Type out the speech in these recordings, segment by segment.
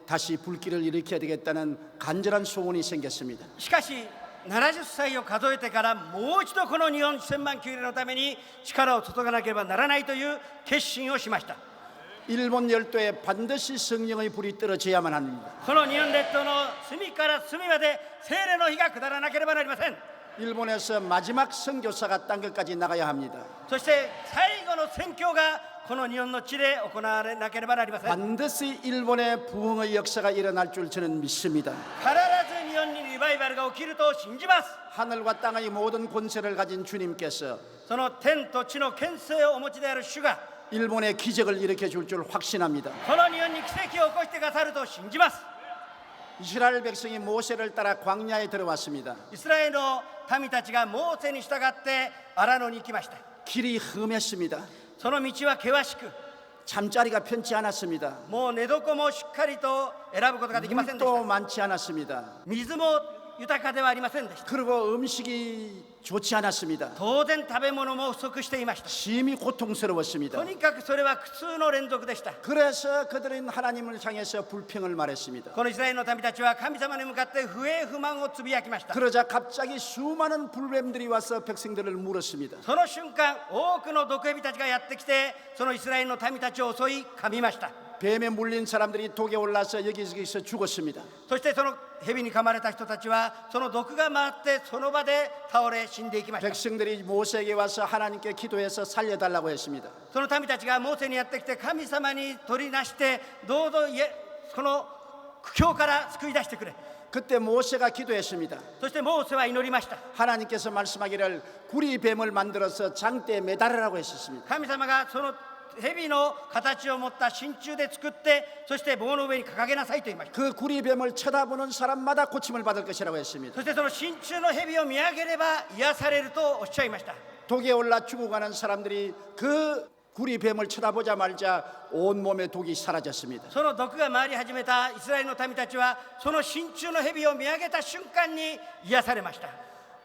다시 불길을 일으켜야 되겠다는 간절한 소원이 생겼습니다. しかし70歳を数えてからもう一度この日本1000万級のために力を注がなければならないという決心をしました。 일본 열도에 반드시 성령의 불이 떨어져야만 합니다. この日本列島の隅から隅まで聖霊の火が下らなければなりません。 일본에서 마지막 선교사가 딴 것까지 나가야 합니다. そして最後の宣教がこの日本の地で行われなければなりません。 반드시 일본의 부흥의 역사가 일어날 줄 저는 믿습니다. 必ず日本にリバイバルが起きると信じます。 하늘과 땅의 모든 권세를 가진 주님께서 その天と地の権勢をお持ちである主が 일본의 기적을 일으켜 줄 줄 확신합니다. この日本に奇跡を起こしてくださると信じます。 이스라엘 백성이 모세를 따라 광야에 들어왔습니다. イスラエルの民たちがモーセに従って荒野に行きました。 길이 험했습니다. その道は険しく、 잠자리가 편치 않았습니다. もう寝床もしっかりと選ぶことができませんでし 물도 た。 많지 않았습니다. 水も豊かではありませんでした。 그리고 음식이 좋지 않았습니다. 当然食べ物も不足していました。 심히 고통스러웠습니다. とにかくそれは苦痛の連続でした。 그래서 그들은 하나님을 향해서 불평을 말했습니다. このイスラエルの民たちは神様に向かって不平不満をつぶやきました。 그러자 갑자기 수많은 불뱀들이 와서 백성들을 물었습니다. その瞬間、多くの毒蛇たちがやってきて、そのイスラエルの民たちを襲い噛みました。 뱀에 물린 사람들이 독에 올라서 여기저기서 죽었습니다. そしてその蛇に噛まれた人たちはその毒が回ってその場で倒れ死んでいきました。 백성들이 모세에게 와서 하나님께 기도해서 살려달라고 했습니다. その民たちがモーセにやってきて神様に取り出してどうぞこの苦境から救い出してくれ。 그때 모세가 기도했습니다. そしてモーセは祈りました。 하나님께서 말씀하기를 구리뱀을 만들어서 장대에 매달으라고 했었습니다. 神様がその蛇の形を持った真鍮で作って、そして棒の上に掲げなさいと言いました。 그 구리뱀을 쳐다보는 사람마다 고침을 받을 것이라고 했습니다. そしてその真鍮の蛇を見上げれば癒されるとおっしゃいました。 독에 올라 죽어가는 사람들이 그 구리뱀을 쳐다보자 말자 온몸에 독이 사라졌습니다. その毒が回り始めたイスラエルの民たちはその真鍮の蛇を見上げた瞬間に癒されました。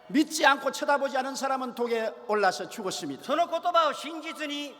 믿지 않고 쳐다보지 않은 사람은 독에 올라서 죽었습니다. その言葉を信じずに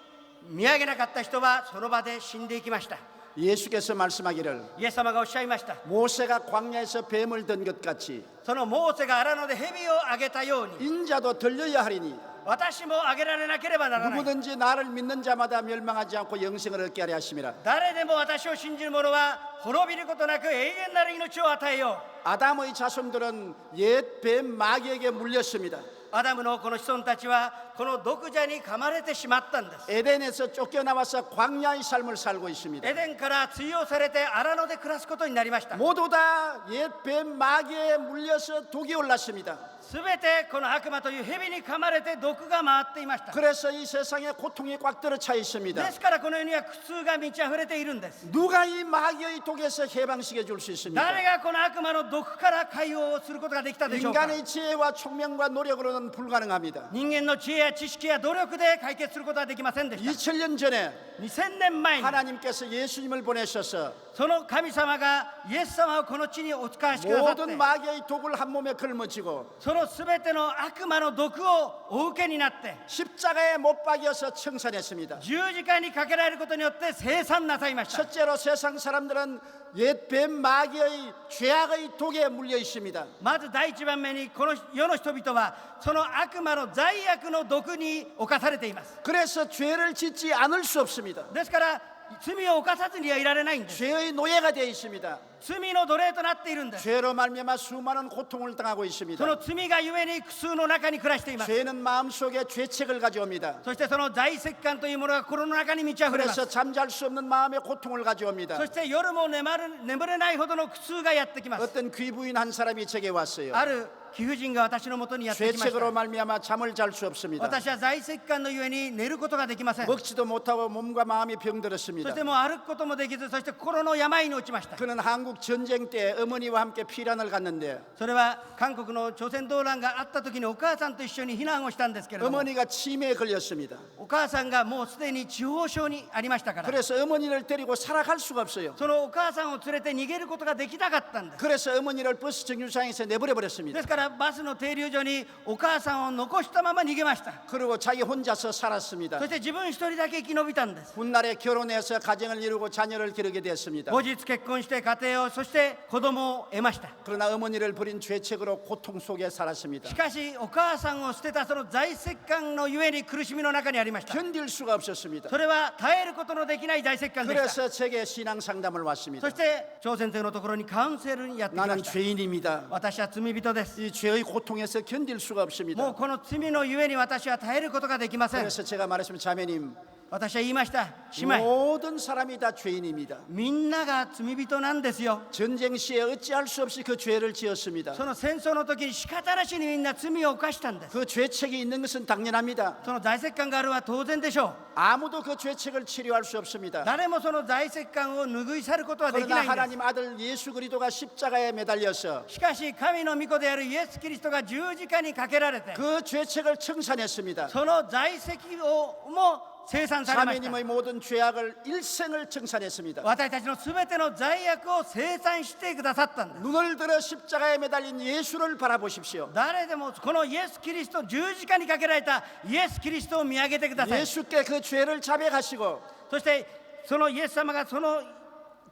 見上げなかった人はその場で死んでいきました。 예수께서 말씀하기를 イエス様がおっしゃいました。 모세가 광야에서 뱀을 든 것 같이 そのモーセが荒野で蛇をあげたように 인자도 들려야 하리니 私もあげられなければならない。 누구든지 나를 믿는 자마다 멸망하지 않고 영생을 얻게 하려 하심이라. 誰でも私を信じる者は滅びることなく永遠なる命を与えよう。 아담의 자손들은 옛 뱀 마귀에게 물렸습니다. アダムのこの子孫たちはこの毒蛇に噛まれてしまったんです。 에덴에서 쫓겨나와서 광야의 삶을 살고 있습니다. エデンから追放されて荒野で暮らすことになりました。 모두 다 옛 뱀 마귀에 물려서 독이 올랐습니다. すべてこの悪魔という蛇に噛まれて毒が回っていました。 그래서 이 세상에 고통이 꽉 들어차 있습니다. ですからこの世には苦痛が満ち溢れているんです。 누가 이 마귀의 독에서 해방시켜 줄 수 있습니까? 誰がこの悪魔の毒から解放することができたでしょうか。 인간의 지혜와 총명과 노력으로는 불가능합니다. 人間の知恵や知識や努力で解決することはできませんでした。 2000년 전에 2000年前に 하나님께서 예수님을 보내셔서 その神様がイエス様をこの地にお使わしくださって、 모든 마귀의 독을 한 몸에 걸머쥐고 そのすべての悪魔の毒をお受けになって 십자가에 못 박여서 청산했습니다. 十字架にかけられることによって生産なさいました。 첫째로 세상 사람들은 옛 뱀 마귀의 죄악의 독에 물려 있습니다. まず第一番目にこの世の人々はその悪魔の罪悪の毒に侵されています。 그래서 죄를 짓지 않을 수 없습니다. ですから罪を犯さずにはいられないんです。 죄의 노예가 되어 있습니다. 罪の奴隷となっているんです。 죄로 말미암아 수많은 고통을 당하고 そ 있습니다. の罪がゆえに苦痛の中に暮らしています。 죄는 마음속에 죄책을 가져옵니다. そしてその罪責感というものが心の中に満ち溢れます。 그래서 잠잘 수 없는 마음의 고통을 가져옵니다. そして夜も眠れないほどの苦痛がやってきます。 어떤 귀부인 한 사람이 제게 왔어요. ある貴婦人が私のもとにやってきまし 죄책으로 た。 말미암아 잠을 잘 수 없습니다. 私は罪責感のゆえに寝ることができません。 먹지도 못하고 몸과 마음이 そ 병들었습니다. してもう歩くこともできず、そして心の病に落ちました。 그는 한국 전쟁 때 어머니와 함께 피란을 갔는데 それは韓国の朝鮮動乱があった時にお母さんと一緒に避難をしたんですけれども、 어머니가 치매에 걸렸습니다. お母さんがもうすでに痴呆症にありましたから、 그래서 어머니를 데리고 살아갈 수가 없어요. そのお母さんを連れて逃げることができなかったんです。 그래서 어머니를 버스 정류장에서 내버려 で 버렸습니다. すからたバスの停留所にお母さんを残したまま逃げました。 그리고 자기 혼자서 살았습니다. そして自分一人だけ生き延びたんです。 훗날에 결혼해서 가정을 이루고 자녀를 기르게 됐습니다. 後日結婚して家庭を、そして子供を得ました。 그러나 어머니를 버린 죄책으로 고통 속에 살았습니다. しかしお母さんを捨てたその財石感のゆえに苦しみの中にありました。 견딜 수가 없었습니다. それは耐えることのできない財石感でした。 그래서 제게 신앙 상담을 そ 왔습니다. して張先生のところにカウンセルにやってきま 나는 した。 죄인입니다. 私は罪人です。 이 죄의 고통에서 견딜 수가 も 없습니다. うこの罪のゆえに私は耐えることができません。 그래서 제가 말했습니다. 자매님, 私は言いました。姉妹、 모든 사람이 다 죄인입니다. みんなが罪人なんですよ。 전쟁 시에 어찌할 수 없이 그 죄를 지었습니다. その戦争の時に仕方なしにみんな罪を犯したんです。 그 죄책이 있는 것은 당연합니다. その財石感があるは当然でしょう。 아무도 그 죄책을 치료할 수 없습니다. 誰もその財石感を拭い去ることはでき 그러나 ないんです。 하나님 아들 예수 그리스도가 십자가에 매달려서 しかし神の御子であるイエス・キリストが十字架にかけられて、 그 죄책을 청산했습니다. その財石をも清算されました。 자매님의 모든 죄악을 일생을 청산했습니다. 私たちのすべての罪悪を清算してくださったんです。 눈을 들어 십자가에 매달린 예수를 바라보십시오. 誰でもこのイエス・キリスト、十字架にかけられたイエス・キリストを見上げてください。 예수께 그 죄를 자백하시고 そしてそのイエス様がその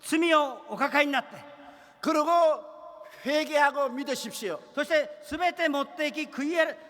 罪をお抱えになって、 그리고 회개하고 믿으십시오. そしてすべて持っていき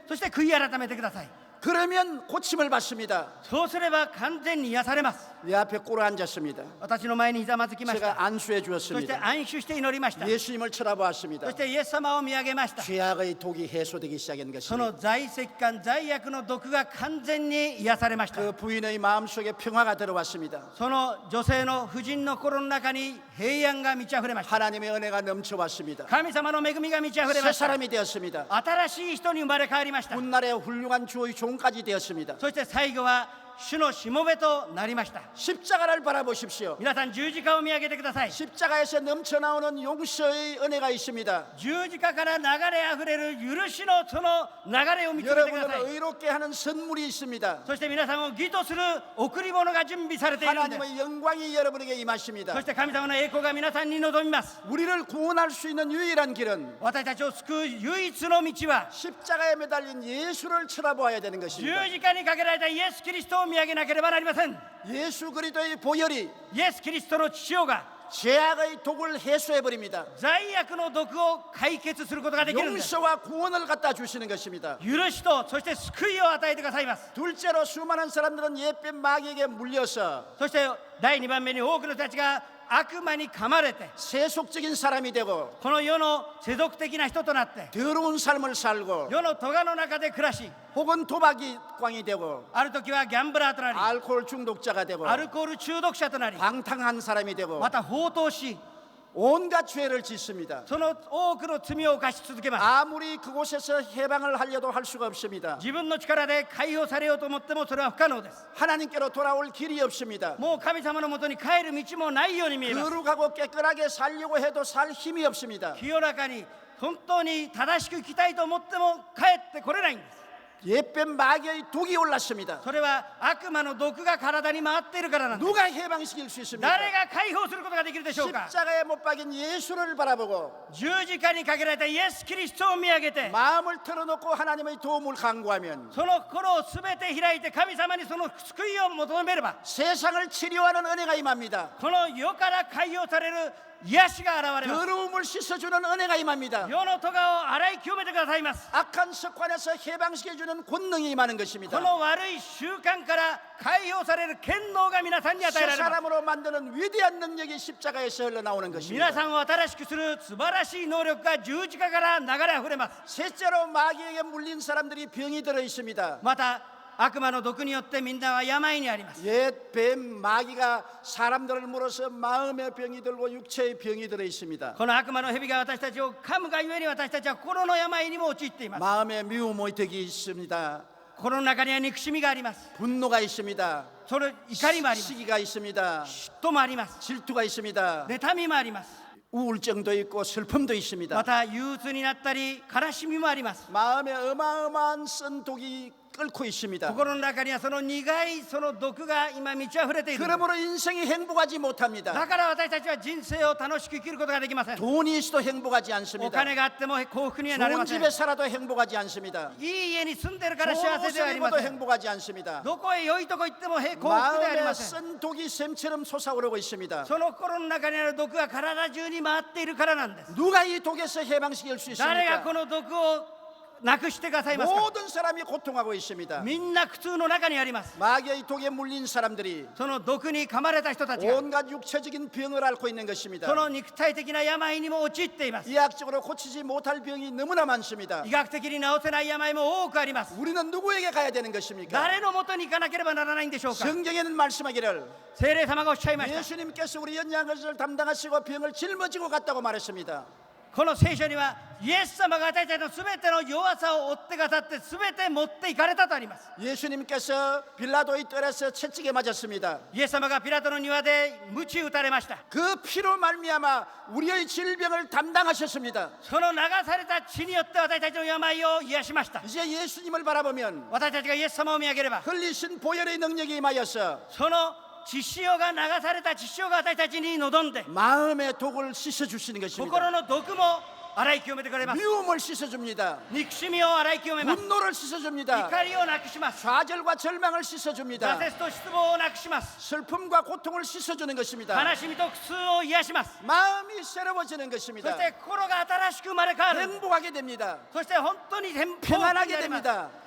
そして悔い改めてください。 그러면 고침을 받습니다. そうすれば完全に癒されます。 내 앞에 꿇어 앉았습니다. 私の前にひざまずきました。 제가 안수해 そして 주었습니다. 安守して祈りました。 예수님을 쳐다보았습니다. そしてイエス様を見上げました。 죄악의 독이 해소되기 시작한 そ 것입니다. の財石感、罪悪の毒が完全に癒されました。 그 부인의 마음속에 평화가 들어왔습니다. その女性の婦人の心の中に平安が満ち溢れました。 하나님의 은혜가 넘쳐왔습니다. 神様の恵みが満ち溢れ 새 ました。 사람이 되었습니다. 新しい人に生まれ変わりました。 훗날에 훌륭한 주의 종까지 되었습니다. そして最後は主のしもべとなりました。 십자가를 바라보십시오. 皆さん十字架を見上げてください。 십자가에서 넘쳐나오는 용서의 은혜가 있습니다. 十字架から流れあふれる許しのその流れを見つめてください。 여러분을 의롭게 하는 선물이 있습니다. そして皆さんを義とする贈り物が準備されているんです。 하나님의 영광이 여러분에게 임하십니다. そして神様の栄光が皆さんに臨みます。 우리를 구원할 수 있는 유일한 길은 私たちを救う唯一の道は 십자가에 매달린 예수를 쳐다보아야 되는 十 것입니다. 字架にかけられたイエス・キリストを見上げなければなりません。 예수 그리스도의 보혈이 イエス・キリストの血潮が 죄악의 독을 해소해 버립니다. 罪悪の毒を解決することができるんです。 용서와 구원을 갖다 주시는 것입니다. 許しとそして救いを与えてくださいます。 둘째로 수많은 사람들은 옛뱀 마귀에게 물려서 そして第2番目に多くの人たちが悪魔に噛まれて 세속적인 사람이 되고 この世の世俗的な人となって 더러운 삶을 살고 世の咎の中で暮らし、 혹은 도박이 꽝이 되고 ある時はギャンブラーとなり 알코올 중독자가 되고 アルコール中毒者となり、 방탕한 사람이 되고 また放蕩し 온갖 죄를 짓습니다. その多くの罪を犯し続けます。 아무리 그곳에서 해방을 하려도 할 수가 없습니다. 自分の力で解放されようと思ってもそれは不可能です。 하나님께로 돌아올 길이 없습니다. もう神様のもとに帰る道もないように見えます。 거룩하고 깨끗하게 살려고 해도 살 힘이 없습니다. 清らかに本当に正しく生きたいと思っても帰ってこれないんです。 옛뱀 마귀의 독이 올랐습니다. それは悪魔の毒が体に回っているからなんです。 누가 해방시킬 수 있습니까? 誰が解放することができるでしょうか。 십자가에 못 박인 예수를 바라보고 十字架にかけられたイエス・キリストを見上げて 마음을 털어놓고 하나님의 도움을 간구하면 その心をすべて開いて神様にその救いを求めれば 세상을 치료하는 은혜가 임합니다. この世から解放される癒しが現れます。 더러움을 씻어주는 은혜가 임합니다. 世の咎を洗い清めてくださいます。 악한 습관에서 해방시켜주는 권능이 임하는 こ 것입니다. の悪い習慣から解放される権能が皆さんに与え 새 られます。 사람으로 만드는 위대한 능력이 십자가에서 흘러나오는 皆 것입니다. さんを新しくする素晴らしい能力が十字架から流れあふれます。 셋째로 마귀에게 물린 사람들이 병이 들어 있습니다. また悪魔の毒によってみんなは病にあります。 옛 뱀 마귀가 사람들을 물어서 마음의 병이 들고 육체의 병이 들어 있습니다. この悪魔の蛇が私たちを噛むがゆえに私たちは心の病にも陥っています。 마음의 미움의 덕이 있습니다. 心の中には憎しみがあります。 분노가 있습니다. それ怒りもあります。 시기가 있습니다. 嫉妬もあります。 질투가 있습니다. 妬みもあります。 우울증도 있고 슬픔도 있습니다. また憂鬱になったり悲しみもあります。 마음에 어마어마한 쓴 독이 끓고 있습니다. 心の中にはその苦いその毒が今満ち溢れている。 그러므로 인생이 행복하지 だ 못합니다. から私たちは人生を楽しく生きることができません。 돈이 있어도 행복하지 お 않습니다. 金があっても幸福にはなれ 좋은 ません。 집에 살아도 행복하지 않습니다. いい家に住んでるから幸 좋은 せではあ 옷을 りま 입어도 せん。 행복하지 않습니다. どこへ良いとこ行っても幸福ではあり 마음에 ません。 쓴 독이 샘처럼 솟아오르고 있습니다. その心の中にある毒が体中に回っているからなんです。 누가 이 독에서 해방시킬 수 誰が 있습니까? この毒をなくしてくださいますか。 모든 사람이 고통하고 있습니다. みんな苦痛の中にあります。 마귀의 독에 물린 사람들이 その毒に噛まれた人たちが 온갖 육체적인 병을 앓고 있는 そ 것입니다. の肉体的な病にも陥っています。 의학적으로 고치지 못할 병이 너무나 많습니다. 医学的に治せない病も多くあります。 우리는 누구에게 가야 되는 것입니까? 誰のもとに行かなければならないんでしょうか。 성경에는 말씀하기를 聖霊様がおっしゃいました。 예수님께서 우리 연약한 것을 담당하시고 병을 짊어지고 갔다고 말했습니다. この聖書にはイエス様が私たちのすべての弱さを負ってくださってすべて持っていかれたとあります。 예수님께서 빌라도의 뜰에서 채찍에 맞았습니다. イエス様がピラトの庭で鞭打たれました。 그 피로 말미암아 우리의 질병을 담당하셨습니다. その流された血によって私たちの病を癒しました。 이제 예수님을 바라보면 私たちがイエス様を見上げれば 흘리신 보혈의 능력이 임하여서 その血潮が流された血潮が私たちに臨んで 마음의 독을 씻어주시는 것입니다. 心の毒も洗い清めてくれます。 미움을 씻어줍니다. 憎しみを洗い清めます。 분노를 씻어줍니다. 怒りをなくします。 좌절과 절망을 씻어줍니다. 挫折と失望をなくします。 슬픔과 고통을 씻어주는 것입니다. 悲しみと苦痛を癒します。 마음이 새로워지는 そ 것입니다. して心が新しく生まれ変わる。 행복하게 됩니다. そして本当に平 평안하게 安になります。 됩니다.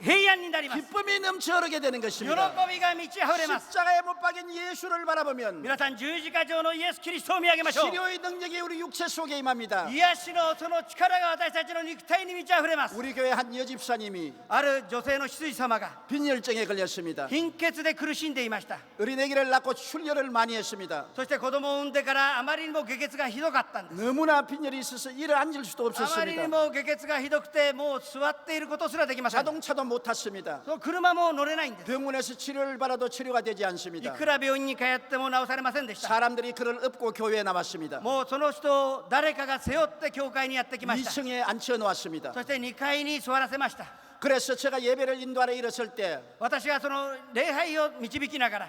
平安になります。 기쁨이 넘쳐 흐르게 되는 喜 것입니다. びが満ち溢れます。 십자가에 못 박인 예수를 바라보면 皆さん十字架上のイエス・キリストを見上げましょう。 치료의 능력이 우리 육체 속에 임합니다. 癒しのその力が私たちの肉体に満ち溢れます。 우리 교회 한 여집사님이 ある女性の執事様が 빈혈증에 걸렸습니다. 貧血で苦しんでいました。 어린애기를 낳고 출혈을 많이 했습니다. そして子供を産んでからあまりにも下血がひどかったんです。 너무나 빈혈이 있어서 일을 앉을 수도 あまりに 없었습니다. も下血がひどくてもう座っていることすらできません。 자동차도 못 탔습니다. そう車も乗れないんです。 병원에서 치료를 받아도 치료가 되지 い 않습니다. くら病院に通っても治されませんでした。 사람들이 그를 업고 교회에 나왔습니다. もうその人を誰かが背負って教会にやってきました。 2층에 앉혀 놓았습니다. そして2階に座らせました。 그래서 제가 예배를 인도하러 일었을 때 그 私がその礼拝を導きながら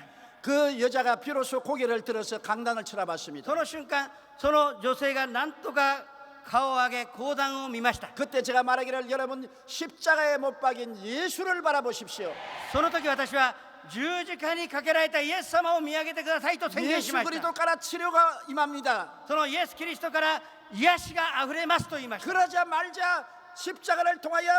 여자가 비로소 고개를 들어서 강단을 쳐다봤습니다. その瞬間その女性がなんとか顔を上げ講談を見ました。 그때 제가 말하기를 여러분 십자가에 못 박인 예수를 바라보십시오. その時私は十字架にかけられたイエス様を見上げてくださいと宣言し 예수 ました。 그리스도から치료가 임합니다. そのイエス・キリストから癒しがあふれますと言いました。 그러자 말자 십자가를 통하여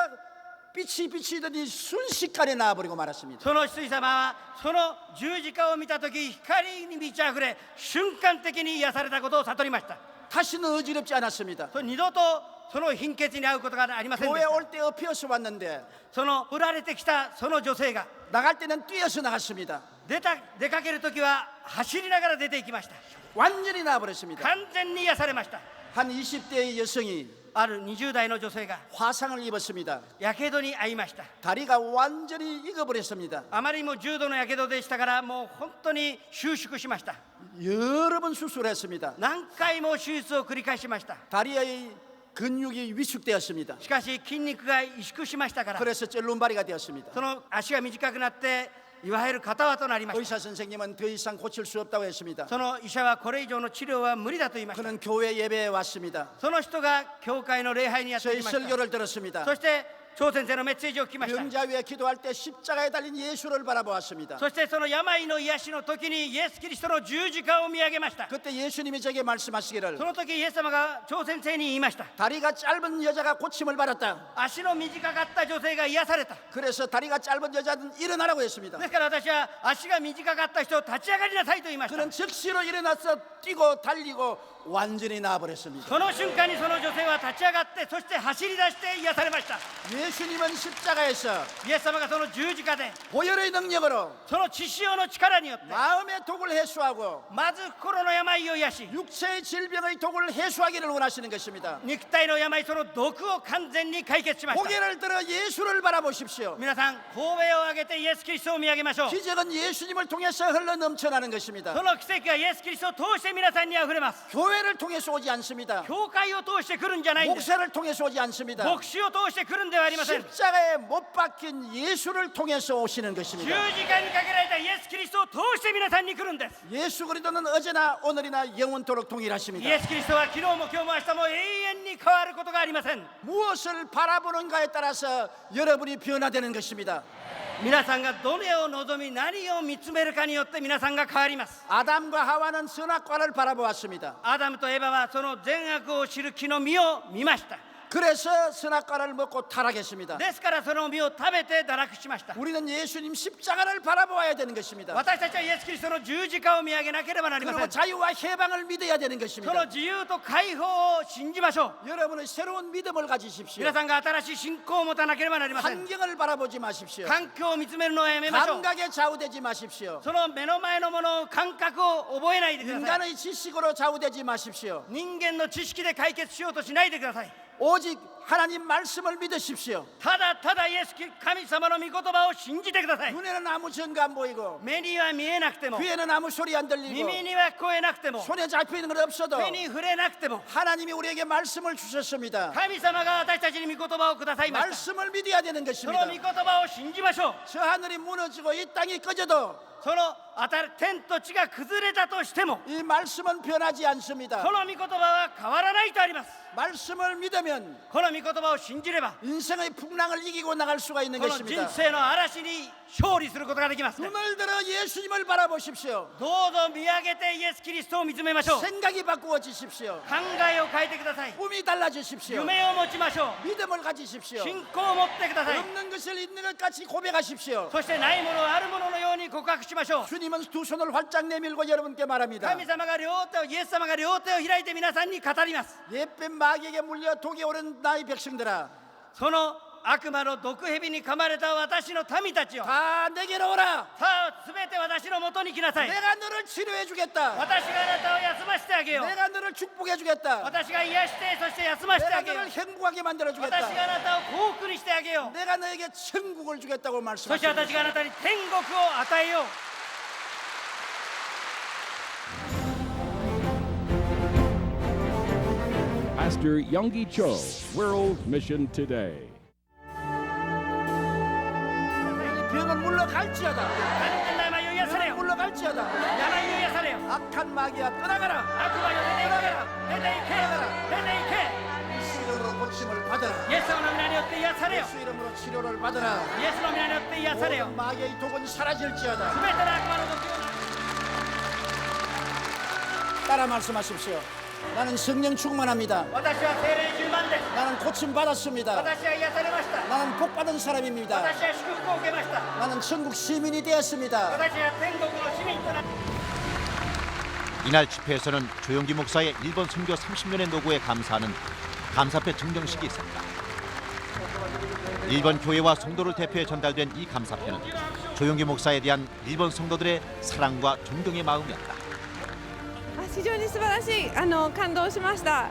빛이 비치더니 순식간에 나와버리고 말았습니다. その執事様はその十字架を見た時光に満ち溢れ瞬間的に癒されたことを悟りました。 다시는 어지럽지 않았습니다. 二度とその貧血に遭うことがありませんで 교회 した。 올 때 업혀서 왔는데 その売られてきたその女性が 나갈 때는 뛰어서 나갔습니다. 出かける時は走りながら出て行きました。 완전히 나와버렸습니다. 完全に癒されました。 한 20대의 여성이 ある20代の女性が 화상을 입었습니다. やけどに遭いました。 다리가 완전히 익어버렸습니다. あまりにも重度のやけどでしたからもう本当に収縮しました。 여러 번 수술했습니다. 何回も手術を繰り返しました。 다리의 근육이 위축되었습니다. しかし筋肉が萎縮しましたから 그래서 쩔룬바리가 되었습니다. その足が短くなっていわゆる片輪となりました。 의사 선생님은 더 이상 고칠 수 없다고 했습니다. その医者はこれ以上の治療は無理だと言いました。 그는 교회 예배에 왔습니다. その人が教会の礼拝にやってき 저희 ました。 설교를 들었습니다. そして張先生のメッセージを聞きました。 병자 위에 기도할 때 십자가에 달린 예수를 바라보았습니다. そしてその病の癒しの時にイエス・キリストの十字架を見上げました。 그때 예수님이 제게 말씀하시기를 その時イエス様が張先生に言いました。 다리가 짧은 여자가 고침을 받았다. 足の短かった女性が癒された。 그래서 다리가 짧은 여자는 일어나라고 했습니다. ですから私は足が短かった人を立ち上がりなさいと言いました。 그는 즉시로 일어나서 뛰고 달리고 완전히 나아버렸습니다. その瞬間にその女性は立ち上がってそして走り出して癒されました。 예수님은 십자가에서 イエス様がその十字架で 보혈의 능력으로 その血潮の力によって 마음의 독을 해소하고 まず心の病を癒し 육체의 질병의 독을 해소하기를 원하시는 것입니다. 肉体の病その毒を完全に解決しました。 고개를 들어 예수를 바라보십시오. 皆さん神戸を上げてイエス・キリストを見上げましょう。 기적은 예수님을 통해서 흘러 넘쳐나는 것입니다. その奇跡がイエス・キリストを通して皆さんにあふれます。 교회 교회를 통해서 오지 않습니다. 教会を通して来るんじゃないんです。 목사를 통해서 오지 않습니다. 牧師を通して来るんではありません。 십자가에 못 박힌 예수를 통해서 오시는 十 것입니다. 字架にかけられたイエス・キリストを通して皆さんに来るんです。 예수 그리스도는 어제나 오늘이나 영원토록 イ 동일하십니다. エス・キリストは昨日も今日も明日も永遠に変わることがありません。 무엇을 바라보는가에 따라서 여러분이 변화되는 것입니다. 皆さんがどれを望み何を見つめるかによって皆さんが変わります。 아담과 하와는 선악과를 바라보았습니다. アダムとエバはその善悪を知る木の実を見ました。 그래서 선악과를 먹고 타락했습니다. ですからその実を食べて堕落しました。 우리는 예수님 십자가를 바라보아야 되는 것입니다. 私たちはイエス・キリストの十字架を見上げなければなりませ 그리고 ん。 자유와 해방을 믿어야 되는 そ 것입니다. の自由と解放を信じましょう。 여러분은 새로운 믿음을 가지십시오. 皆さんが新しい信仰を持たなければなりません。 환경을 바라보지 마십시오. 環境を見つめるのはやめましょう。 감각에 좌우되지 마십시오. その目の前のものを感覚を覚えないでください。 인간의 지식으로 좌우되지 마십시오. 人間の知識で解決しようとしないでください。 오직 하나님 말씀을 믿으십시오. ただただイエス神様の御言葉を信じてください。 눈에는 아무 증거 안 보이고 目には見えなくても 귀에는 아무 소리 안 들리고 耳には聞こえなくても 손에 잡혀 있는 건 없어도 手に触れなくても 하나님이 우리에게 말씀을 주셨습니다. 神様が私たちに御言葉をくださいました。 말씀을 믿어야 되는 その 것입니다. 御言葉を信じましょう。 저 하늘이 무너지고 이 땅이 꺼져도 その天と地が崩れたとしても 이 말씀은 변하지 않습니다. この御言葉は変わらないとあります。 말씀을 믿으면 この御言葉を信じれば 인생의 풍랑을 이기고 나갈 수가 있는 この人 것입니다. 生の嵐に勝利することができますね。 눈을 들어 예수님을 바라보십시오. どうぞ見上げてイエス・キリストを見つめましょう。 생각이 바꾸어지십시오. 考えを変えてください。 꿈이 달라지십시오. 夢を持ちましょ 믿음을 가지십시오. う。信仰を持ってください。 없는 것을 있는 것 같이 고백하십시오. そしてないものをあるもののように告白しましょう。 주님은 두 손을 활짝 내밀고 여러분께 말합니다. 神様が両手をイエス様が両手を開いて皆さんに語ります。 옛뱀 마귀에게 물려 독에 오른 나의 백성들아 その悪魔の毒蛇に噛まれた私の民たちよ、 다 내게로 오라. さあすべて私のもとに来なさい。 내가 너를 치료해 주겠다. 私があなたを休ませてあげよう。 내가 너를 축복해 주겠다. 私が癒してそして休ませてあ 내가 げよう。 너를 행복하게 만들어 私 주겠다. があなたを幸福にしてあげよう。 내가 너에게 천국을 주겠다고 そして 말씀하십니다. 私があなたに天国を与えよう。 Pastor Youngie Cho, World Mission Today. 이 병은 물러갈지어다. 何の病を癒され 병은 よ。 물러갈지어다. 病を癒されよ。 악한 마귀야 떠나가라. 悪魔よ出ていけ。出ていけ。 예수 이름으로 고침을 받아라. イエス様の皆によって癒されよ。 예수 이름으로 치료를 받아라. イエスの皆によって癒されよ。 모든 마귀의 독은 사라질지어다. すべての悪魔の毒を 따라 말씀하십시오. 나는 성령 충만합니다. 私は聖霊充満です。 나는 고침 받았습니다. 私は癒されました。 나는 복 받은 사람입니다. 私は祝福を受けました。 나는 천국 시민이 되었습니다. 私は天国の市民となって 이날 집회에서는 조용기 목사의 일본 선교 30년의 노고에 감사하는 감사패 증정식이 있었다. 일본 교회와 성도를 대표해 전달된 이 감사패는 조용기 목사에 대한 일본 성도들의 사랑과 존경의 마음이었다. 非常に素晴らしい感動しました。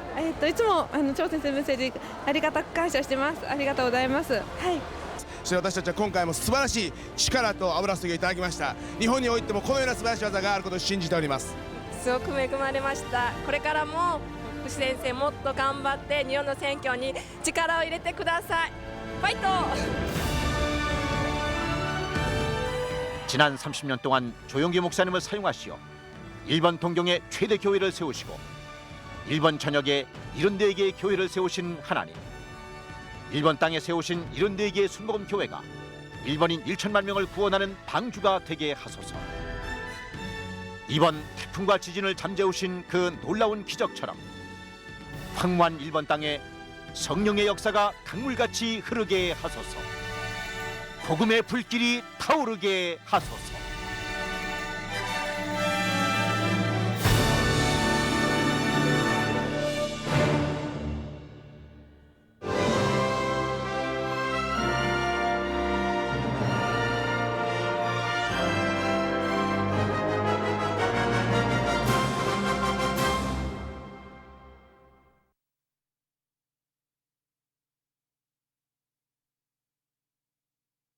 いつも張先生メッセージありがたく感謝してます。ありがとうございます。はい。そして私たちは今回も素晴らしい力と油注ぎをいただきました。日本においてもこのような素晴らしい技があることを信じております。すごく恵まれました。これからも福士先生もっと頑張って日本の選挙に力を入れてください。ファイト。 지난 30년 동안 조용기 목사님을 사용하시어 일본 동경에 최대 교회를 세우시고 일본 전역에 74개의 교회를 세우신 하나님, 일본 땅에 세우신 74개의 순복음 교회가 일본인 1천만 명을 구원하는 방주가 되게 하소서. 이번 태풍과 지진을 잠재우신 그 놀라운 기적처럼 황무한 일본 땅에 성령의 역사가 강물같이 흐르게 하소서. 복음의 불길이 타오르게 하소서.